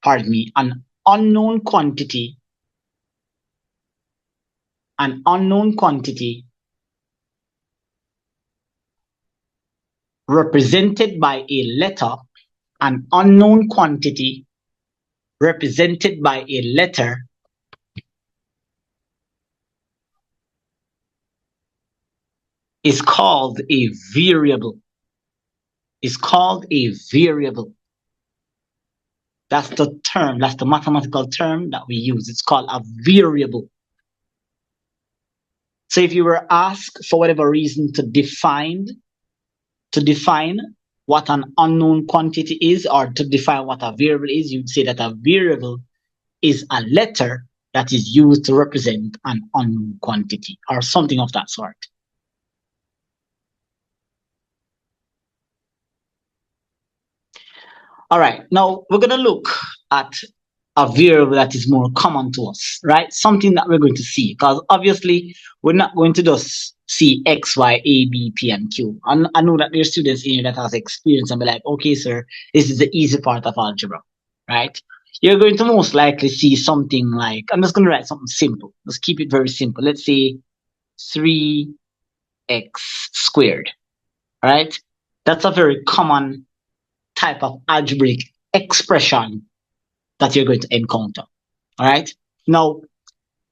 pardon me, an unknown quantity represented by a letter, an unknown quantity represented by a letter is called a variable. That's the term, that's the mathematical term that we use. It's called a variable. So if you were asked for whatever reason to define what an unknown quantity is, or to define what a variable is, you'd say that a variable is a letter that is used to represent an unknown quantity or something of that sort. All right, now we're going to look at a variable that is more common to us, right? Something that we're going to see, because obviously we're not going to just see X, Y, A, B, P, and Q. And I know that there are students in here that has experience and be like, okay, sir, this is the easy part of algebra, right? You're going to most likely see something like, I'm just going to write something simple. Let's keep it very simple. Let's say 3x squared, right? That's a very common type of algebraic expression that you're going to encounter. All right. Now,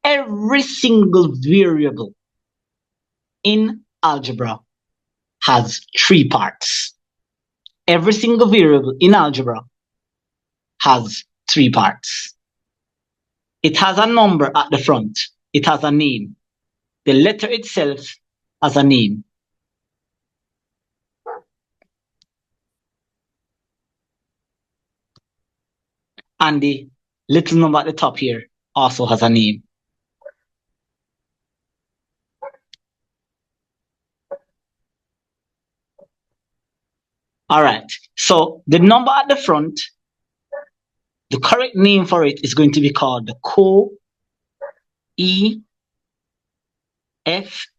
every single variable in algebra has 3 parts. Every single variable in algebra has 3 parts. It has a number at the front. It has a name. The letter itself has a name. And the little number at the top here also has a name. All right. So the number at the front, the correct name for it is going to be called the I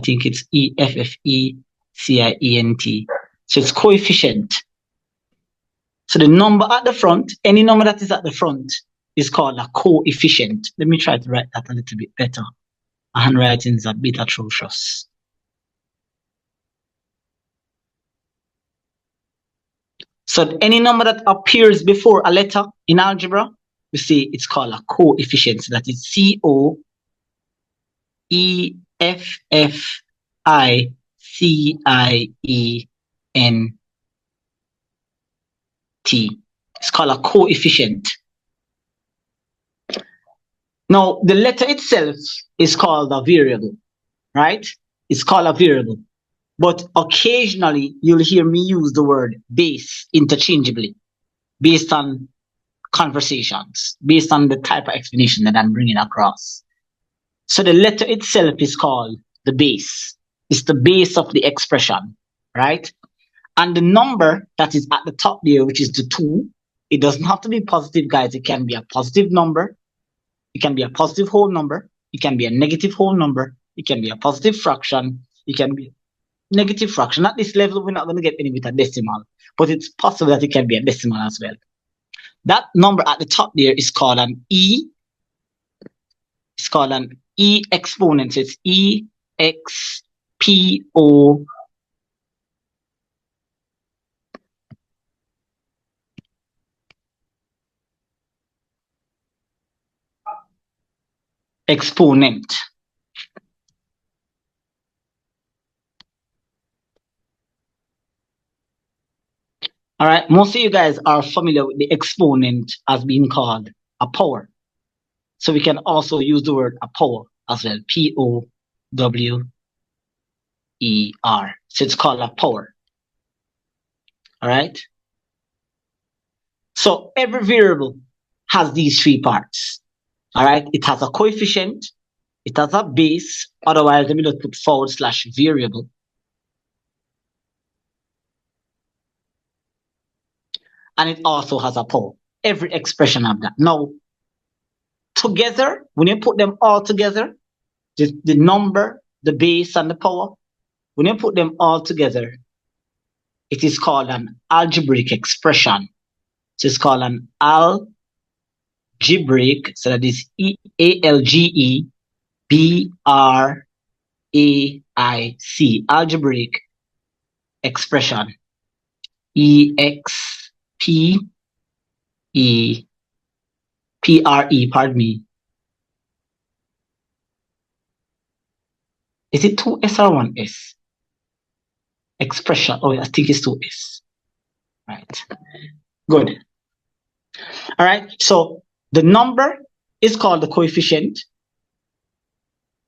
think it's EFFECIENT. So it's coefficient. So the number at the front, any number that is at the front is called a coefficient. Let me try to write that a little bit better. My handwriting is a bit atrocious. So any number that appears before a letter in algebra, we say it's called a coefficient. So that is COEFFICIENT. It's called a coefficient. Now, the letter itself is called a variable, right? It's called a variable. But occasionally, you'll hear me use the word base interchangeably based on conversations, based on the type of explanation that I'm bringing across. So the letter itself is called the base. It's the base of the expression, right? And the number that is at the top there, which is the 2, it doesn't have to be positive, guys. It can be a positive number. It can be a positive whole number. It can be a negative whole number. It can be a positive fraction. It can be a negative fraction. At this level, we're not going to get any with a decimal, but it's possible that it can be a decimal as well. That number at the top there is called an E. It's called an E exponent. So it's EXPO exponent. All right, most of you guys are familiar with the exponent as being called a power. So we can also use the word a power as well, POWER. So it's called a power. All right. So every variable has these 3 parts. All right. It has a coefficient. It has a base. Otherwise, let me just put / variable. And it also has a power. Every expression of that. Now, together, when you put them all together, the number, the base, and the power, when you put them all together, it is called an algebraic expression. So it's called an algebraic, so that is Algebraic, algebraic expression. EXPEPRE, pardon me. Is it 2S or 1S? Expression. Oh, I think it's 2S. Right. Good. All right. So the number is called the coefficient.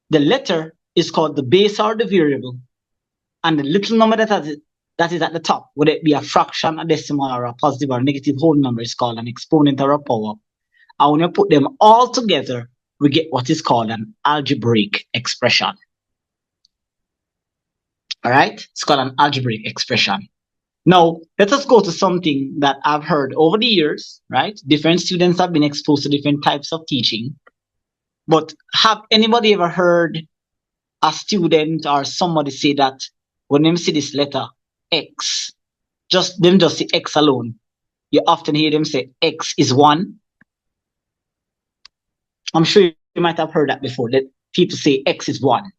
The letter is called the base or the variable. And the little number that is at the top, whether it be a fraction, a decimal, or a positive or negative whole number, is called an exponent or a power. And when you put them all together, we get what is called an algebraic expression. All right? It's called an algebraic expression. Now, let us go to something that I've heard over the years, right? Different students have been exposed to different types of teaching. But have anybody ever heard a student or somebody say that when they see this letter X, just see X alone, you often hear them say X is 1? I'm sure you might have heard that before, that people say X is 1.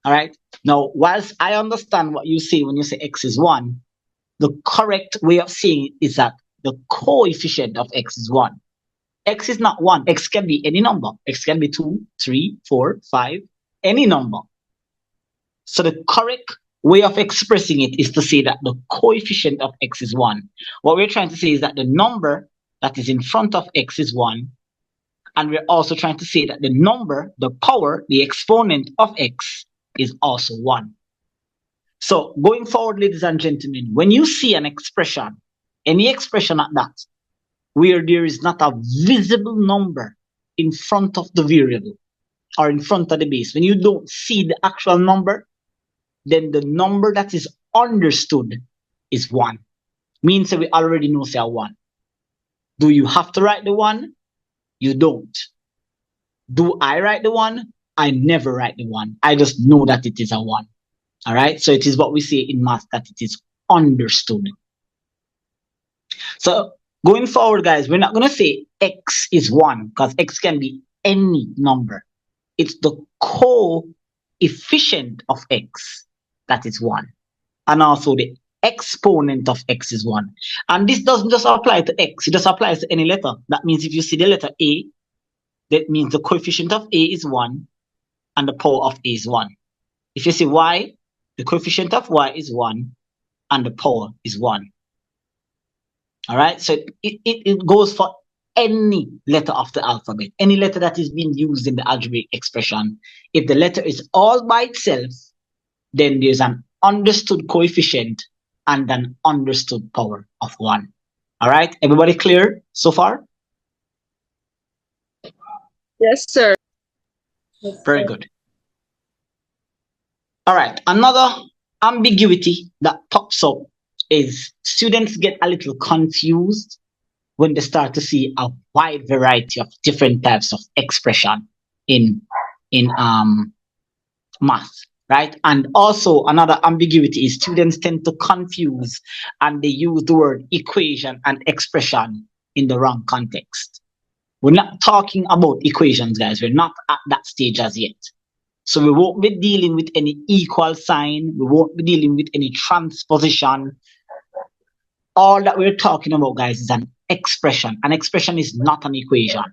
All right? Now, whilst I understand what you say when you say X is 1, the correct way of saying it is that the coefficient of X is 1. X is not 1. X can be any number. X can be 2, 3, 4, 5, any number. So the correct way of expressing it is to say that the coefficient of X is 1. What we're trying to say is that the number that is in front of X is 1. And we're also trying to say that the number, the power, the exponent of X is also 1. So going forward, ladies and gentlemen, when you see an expression, any expression at that, where there is not a visible number in front of the variable or in front of the base, when you don't see the actual number, then the number that is understood is 1. Means that we already know say 1. Do you have to write the 1? You don't. Do I write the 1? I never write the 1. I just know that it is a 1. All right. So it is what we say in math, that it is understood. So going forward, guys, we're not going to say X is 1 because X can be any number. It's the coefficient of X that is 1. And also the exponent of X is 1. And this doesn't just apply to X. It just applies to any letter. That means if you see the letter A, that means the coefficient of A is 1 and the power of A is 1. If you see Y, the coefficient of Y is 1 and the power is 1. All right, so it goes for any letter of the alphabet, any letter that is being used in the algebraic expression. If the letter is all by itself, then there's an understood coefficient and an understood power of 1. All right, everybody clear so far? Yes, sir. Very good. All right, another ambiguity that pops up is students get a little confused when they start to see a wide variety of different types of expression in math, right? And also another ambiguity is students tend to confuse and they use the word equation and expression in the wrong context. We're not talking about equations, guys. We're not at that stage as yet. So we won't be dealing with any equal sign. We won't be dealing with any transposition. All that we're talking about, guys, is an expression. An expression is not an equation.